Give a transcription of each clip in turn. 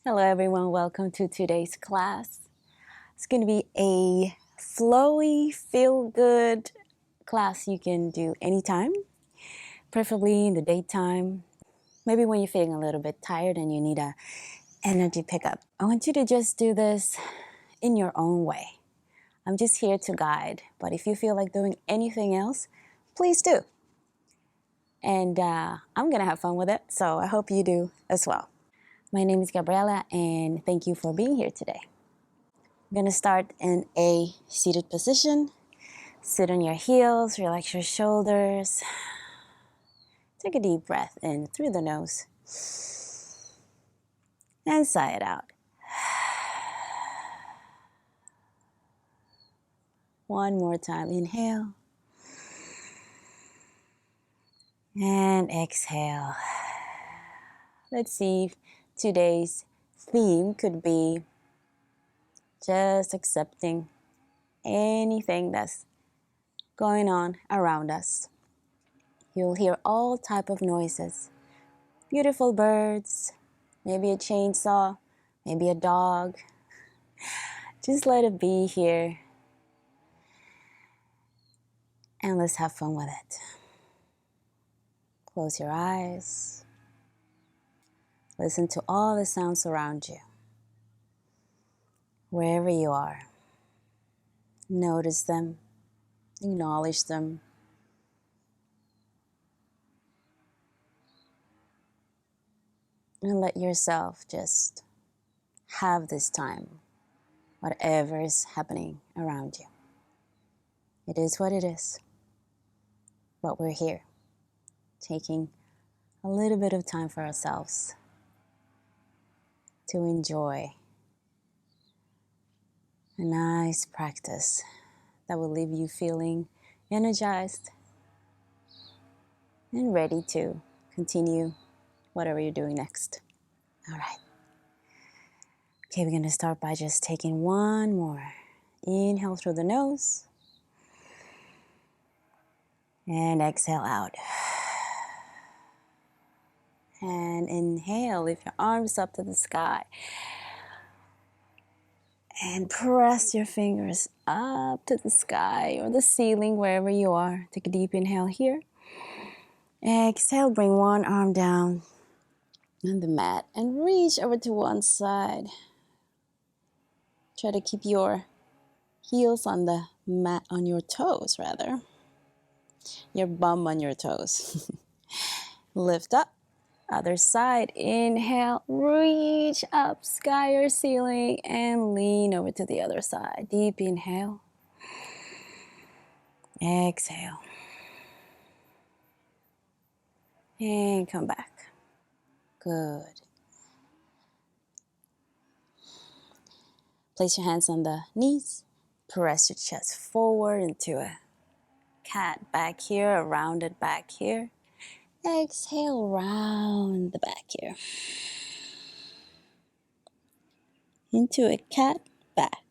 Hello everyone, welcome to today's class. It's going to be a flowy, feel-good class you can do anytime, preferably in the daytime. Maybe when you're feeling a little bit tired and you need a energy pickup. I want you to just do this in your own way. I'm just here to guide, but if you feel like doing anything else, please do. And I'm going to have fun with it, so I hope you do as well. My name is Gabriela, and thank you for being here today. I'm going to start in a seated position. Sit on your heels, relax your shoulders. Take a deep breath in through the nose and sigh it out. One more time, inhale and exhale. Let's see if today's theme could be just accepting anything that's going on around us. You'll hear all type of noises. Beautiful birds, maybe a chainsaw, maybe a dog. Just let it be here. And let's have fun with it. Close your eyes. Listen to all the sounds around you. Wherever you are, notice them, acknowledge them. And let yourself just have this time, whatever is happening around you. It is what it is. But we're here, taking a little bit of time for ourselves to enjoy a nice practice that will leave you feeling energized and ready to continue whatever you're doing next. All right. Okay, we're going to start by just taking one more. Inhale through the nose and exhale out. And inhale, lift your arms up to the sky. And press your fingers up to the sky or the ceiling, wherever you are. Take a deep inhale here. Exhale, bring one arm down on the mat and reach over to one side. Try to keep your heels on the mat, on your toes rather. Your bum on your toes. Lift up. Other side. Inhale, reach up, sky or ceiling, and lean over to the other side. Deep inhale. Exhale. And come back. Good. Place your hands on the knees. Press your chest forward into a cat back here, a rounded back here. Exhale, round the back here. Into a cat back.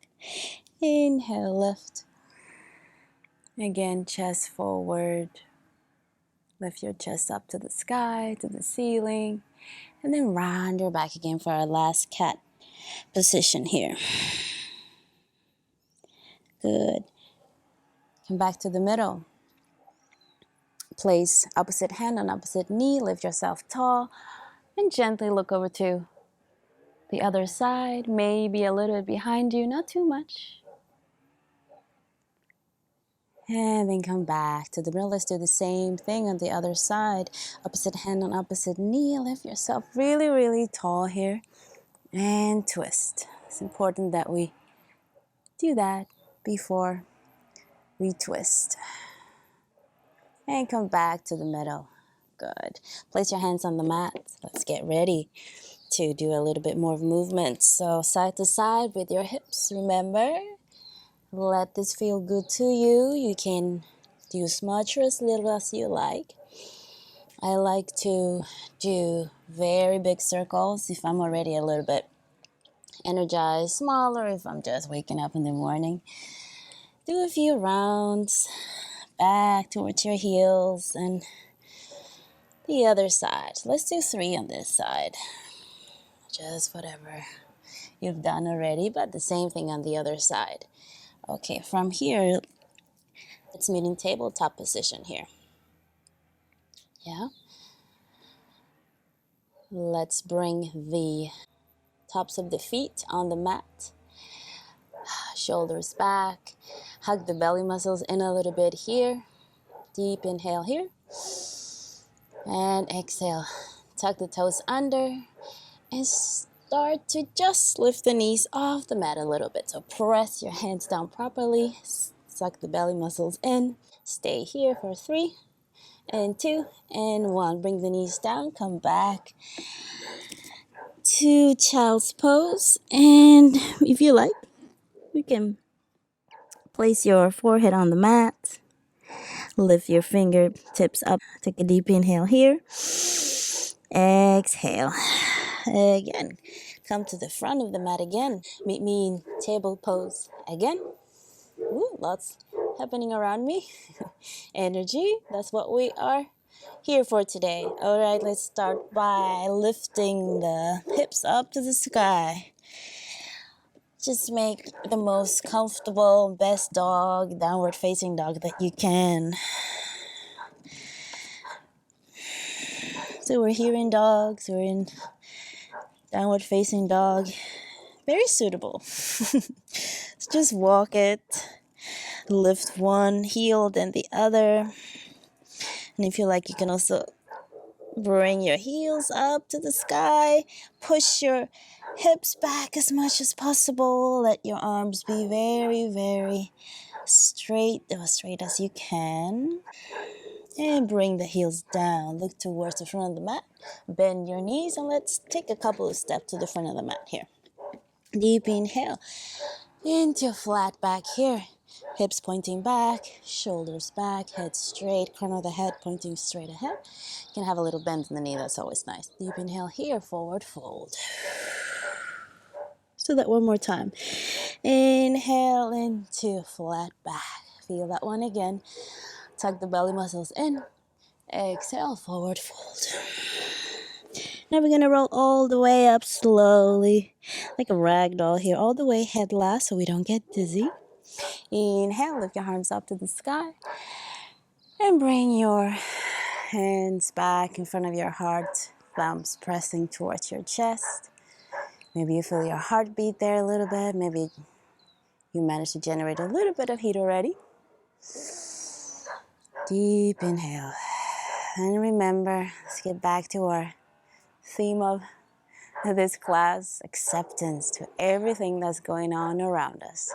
Inhale, lift. Again, chest forward. Lift your chest up to the sky, to the ceiling. And then round your back again for our last cat position here. Good. Come back to the middle. Place opposite hand on opposite knee. Lift yourself tall. And gently look over to the other side. Maybe a little bit behind you. Not too much. And then come back to the middle. Let's do the same thing on the other side. Opposite hand on opposite knee. Lift yourself really, really tall here. And twist. It's important that we do that before we twist. And come back to the middle. Good. Place your hands on the mat. Let's get ready to do a little bit more movement. So side to side with your hips. Remember, let this feel good to you. You can do as much or as little as you like. I like to do very big circles if I'm already a little bit energized, smaller if I'm just waking up in the morning. Do a few rounds back towards your heels and the other side. Let's do 3 on this side. just whatever you've done already, but the same thing on the other side. Okay, from here, let's meet in tabletop position here. Yeah. Let's bring the tops of the feet on the mat. Shoulders back. Hug the belly muscles in a little bit here. Deep inhale here. And exhale. Tuck the toes under. And start to just lift the knees off the mat a little bit. So press your hands down properly. Suck the belly muscles in. Stay here for 3 and 2 and 1. Bring the knees down. Come back to child's pose. And if you like, you can place your forehead on the mat. Lift your fingertips up. Take a deep inhale here. Exhale. Again. Come to the front of the mat again. Meet me in table pose again. Ooh, lots happening around me. Energy. That's what we are here for today. All right, let's start by lifting the hips up to the sky. Just make the most comfortable, best dog, downward facing dog that you can. So we're here in dogs, we're in downward facing dog. Very suitable. Just walk it. Lift one heel, then the other. And if you like, you can also bring your heels up to the sky. Push your hips back as much as possible. Let your arms be very, very straight, as straight as you can. And bring the heels down. Look towards the front of the mat. Bend your knees and let's take a couple of steps to the front of the mat here. Deep inhale into a flat back here. Hips pointing back, shoulders back, head straight, crown of the head pointing straight ahead. You can have a little bend in the knee, that's always nice. Deep inhale here, forward fold. Let's do that one more time. Inhale into flat back. Feel that one again. Tuck the belly muscles in. Exhale, forward fold. Now we're going to roll all the way up slowly, like a rag doll here, all the way head last so we don't get dizzy. Inhale, lift your arms up to the sky. And bring your hands back in front of your heart, thumbs pressing towards your chest. Maybe you feel your heartbeat there a little bit. Maybe you managed to generate a little bit of heat already. Deep inhale. And remember, let's get back to our theme of this class, acceptance to everything that's going on around us.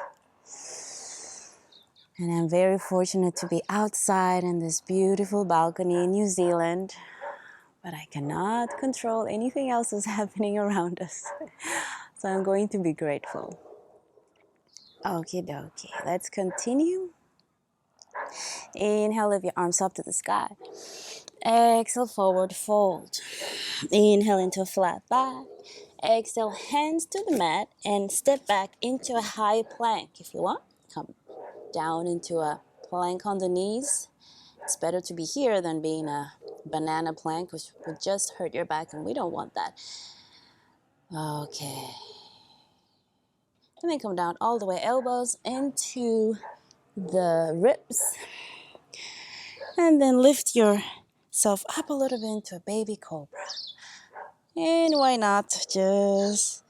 And I'm very fortunate to be outside in this beautiful balcony in New Zealand, but I cannot control anything else that's happening around us. So I'm going to be grateful. Okie dokie, let's continue. Inhale, lift your arms up to the sky. Exhale, forward fold. Inhale into a flat back. Exhale, hands to the mat and step back into a high plank if you want. Come down into a plank on the knees. It's better to be here than being a banana plank, which would just hurt your back, and we don't want that. Okay. And then come down all the way, elbows into the ribs. And then lift yourself up a little bit into a baby cobra. And why not just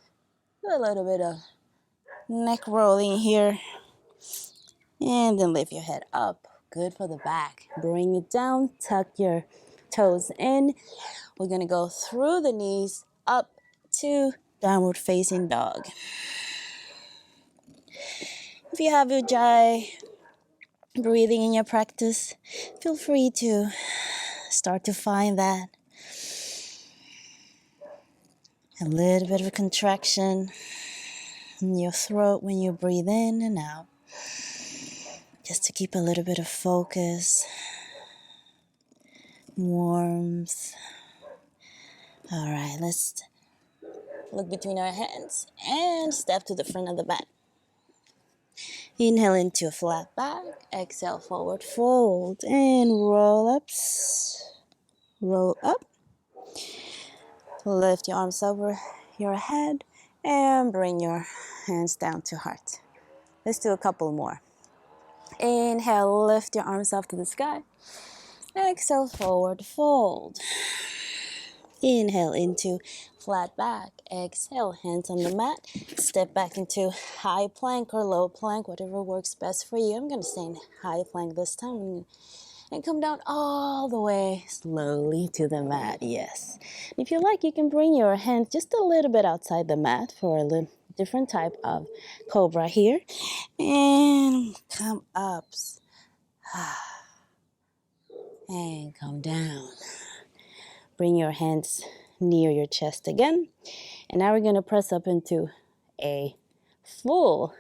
do a little bit of neck rolling here. And then lift your head up. Good for the back. Bring it down. Tuck your toes in. We're going to go through the knees up to downward facing dog. If you have Ujjayi breathing in your practice, feel free to start to find that. A little bit of a contraction in your throat when you breathe in and out. Just to keep a little bit of focus, warmth. All right, let's look between our hands and step to the front of the mat. Inhale into a flat back. Exhale, forward fold and roll up. Roll up. Lift your arms over your head and bring your hands down to heart. Let's do a couple more. Inhale, lift your arms up to the sky. Exhale, forward fold. Inhale into flat back. Exhale, hands on the mat. Step back into high plank or low plank, whatever works best for you. I'm going to stay in high plank this time. And come down all the way slowly to the mat, yes. If you like, you can bring your hands just a little bit outside the mat for a different type of cobra here. And come up. And come down. Bring your hands near your chest again. And now we're going to press up into a full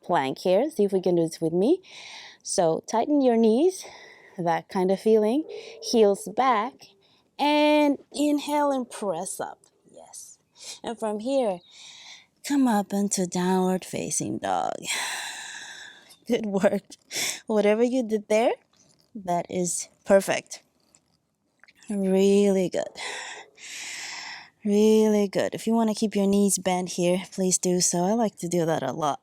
plank here. See if we can do this with me. So tighten your knees, that kind of feeling. Heels back. And inhale and press up. Yes. And from here, come up into downward facing dog. Good work. Whatever you did there, that is perfect. Really good. Really good. If you want to keep your knees bent here, please do so. I like to do that a lot.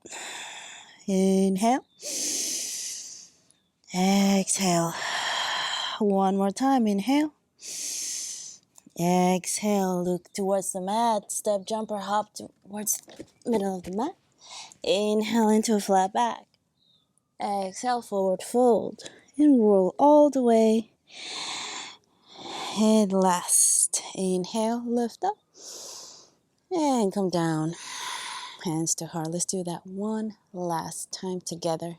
Inhale. Exhale. One more time. Inhale. Exhale. Look towards the mat. Step, jump, or hop towards the middle of the mat. Inhale into a flat back. Exhale, forward fold. And roll all the way. And last. Inhale, lift up. And come down. Hands to heart. Let's do that one last time together.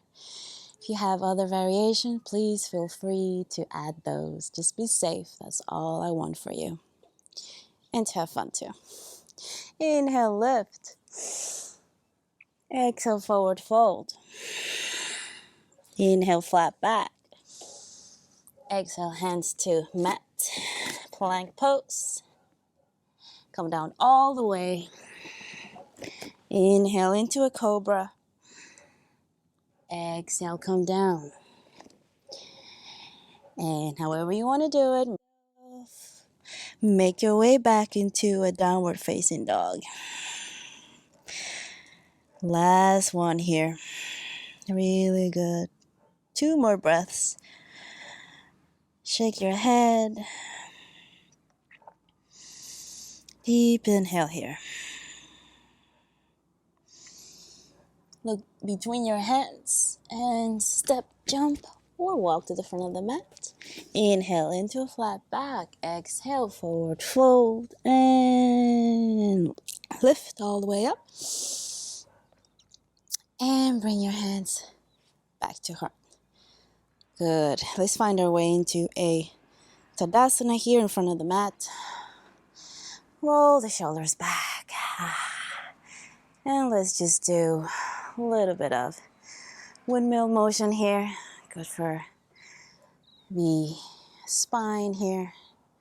If you have other variation, please feel free to add those. Just be safe. That's all I want for you. And to have fun too. Inhale, lift. Exhale, forward fold. Inhale, flat back. Exhale, hands to mat. Plank pose. Come down all the way. Inhale into a cobra. Exhale, come down. And however you want to do it, make your way back into a downward facing dog. Last one here. Really good. 2 more breaths. Shake your head. Deep inhale here. Look between your hands and step, jump, or walk to the front of the mat. Inhale into a flat back. Exhale, forward fold. And lift all the way up. And bring your hands back to heart. Good. Let's find our way into a Tadasana here in front of the mat. Roll the shoulders back. And let's just do a little bit of windmill motion here. Good for the spine here.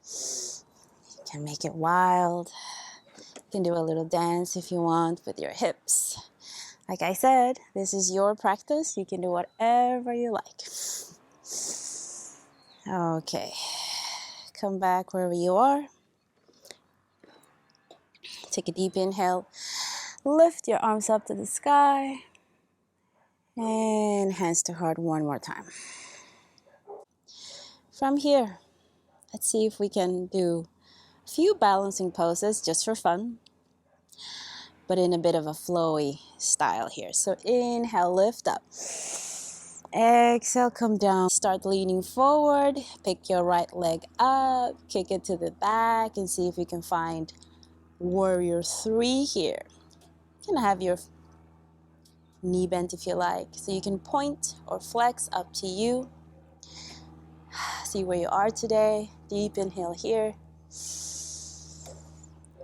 You can make it wild. You can do a little dance if you want with your hips. Like I said, this is your practice. You can do whatever you like. Okay. Come back wherever you are. Take a deep inhale. Lift your arms up to the sky. And hands to heart one more time. From here, let's see if we can do a few balancing poses just for fun, but in a bit of a flowy style here. So inhale, lift up. Exhale, come down. Start leaning forward. Pick your right leg up. Kick it to the back and see if you can find warrior 3 here. You can have your knee bent if you like. So you can point or flex, up to you. See where you are today. Deep inhale here.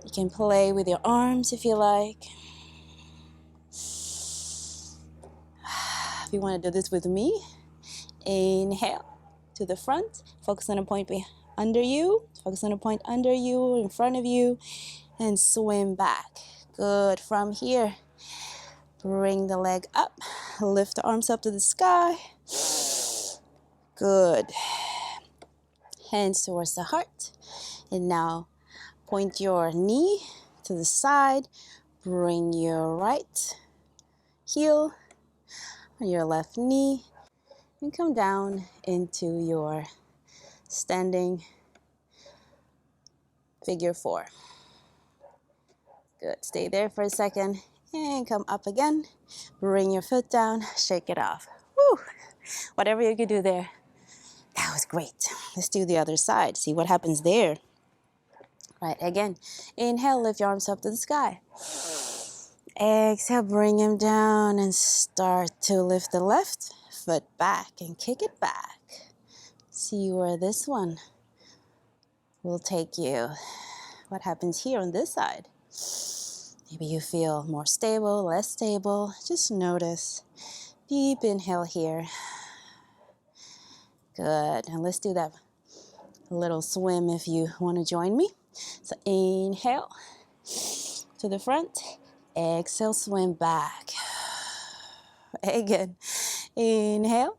You can play with your arms if you like. If you want to do this with me, inhale to the front. Focus on a point under you. Focus on a point under you, in front of you, and swim back. Good. From here, bring the leg up. Lift the arms up to the sky. Good. Hands towards the heart. And now point your knee to the side. Bring your right heel on your left knee and come down into your standing figure 4. Good. Stay there for a second and come up again. Bring your foot down, shake it off. Woo! Whatever you could do there, that was great. Let's do the other side. See what happens there. Right, again. Inhale, lift your arms up to the sky. Exhale, bring him down and start to lift the left foot back and kick it back. See where this one will take you. What happens here on this side? Maybe you feel more stable, less stable. Just notice. Deep inhale here. Good. And let's do that little swim if you want to join me. So inhale to the front. Exhale, swim back. Again. Inhale.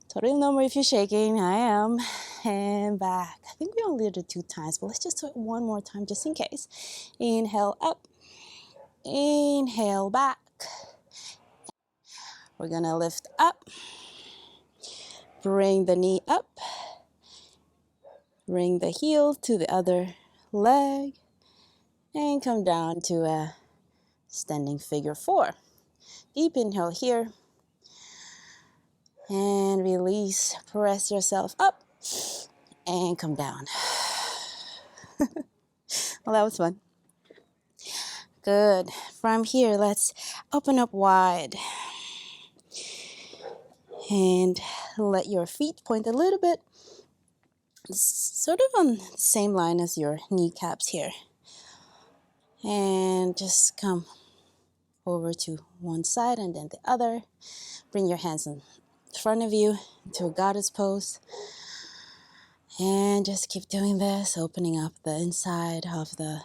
Total number if you're shaking. I am. And back. I think we only did it 2 times, but let's just do it one more time just in case. Inhale up. Inhale back. We're gonna lift up. Bring the knee up. Bring the heel to the other leg. And come down to a standing figure 4. Deep inhale here. And release. Press yourself up. And come down. Well, that was fun. Good. From here, let's open up wide. And let your feet point a little bit, sort of on the same line as your kneecaps here. And just come over to one side and then the other. Bring your hands in front of you to a goddess pose. And just keep doing this, opening up the inside of the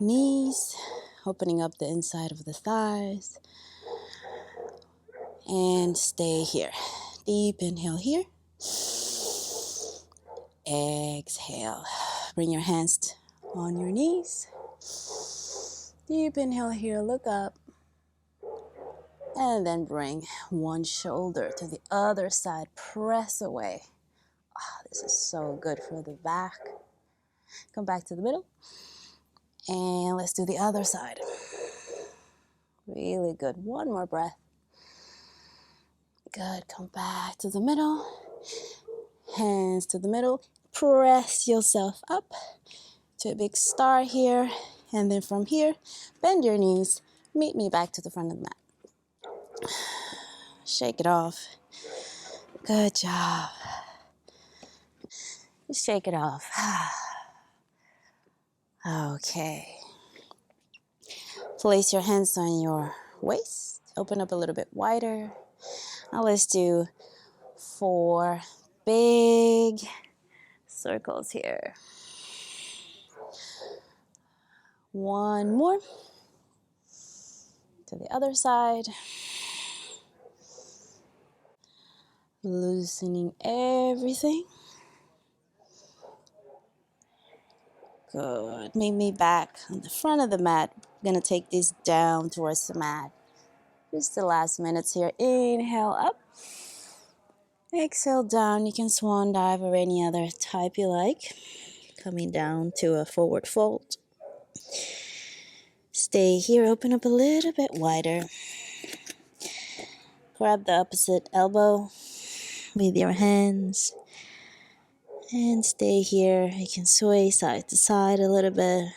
knees, opening up the inside of the thighs. And stay here. Deep inhale here. Exhale. Bring your hands on your knees. Deep inhale here, look up. And then bring one shoulder to the other side. Press away. Oh, this is so good for the back. Come back to the middle. And let's do the other side. Really good. One more breath. Good. Come back to the middle. Hands to the middle. Press yourself up to a big star here. And then from here, bend your knees. Meet me back to the front of the mat. Shake it off. Good job. Just shake it off. Okay. Place your hands on your waist. Open up a little bit wider. Now let's do 4 big circles here. One more. To the other side. Loosening everything. Good. Meet me back on the front of the mat. I'm going to take this down towards the mat. Just the last minutes here. Inhale up. Exhale down. You can swan dive or any other type you like. Coming down to a forward fold. Stay here. Open up a little bit wider. Grab the opposite elbow with your hands. And stay here. You can sway side to side a little bit.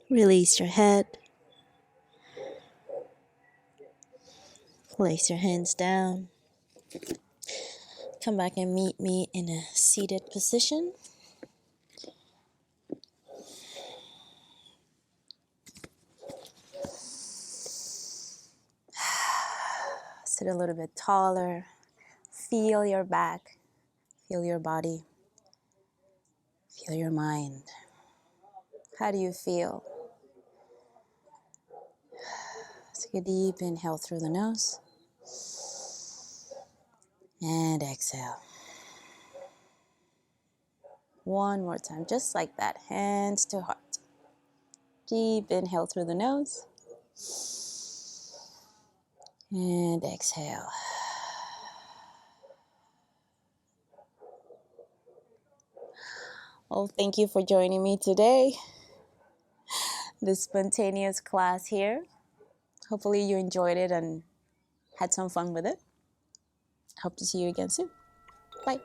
Release your head. Place your hands down. Come back and meet me in a seated position. Sit a little bit taller. Feel your back. Feel your body. Feel your mind. How do you feel? Take a deep inhale through the nose. And exhale. One more time, just like that, hands to heart. Deep inhale through the nose. And exhale. Well, thank you for joining me today. This spontaneous class here. Hopefully you enjoyed it and had some fun with it. Hope to see you again soon. Bye.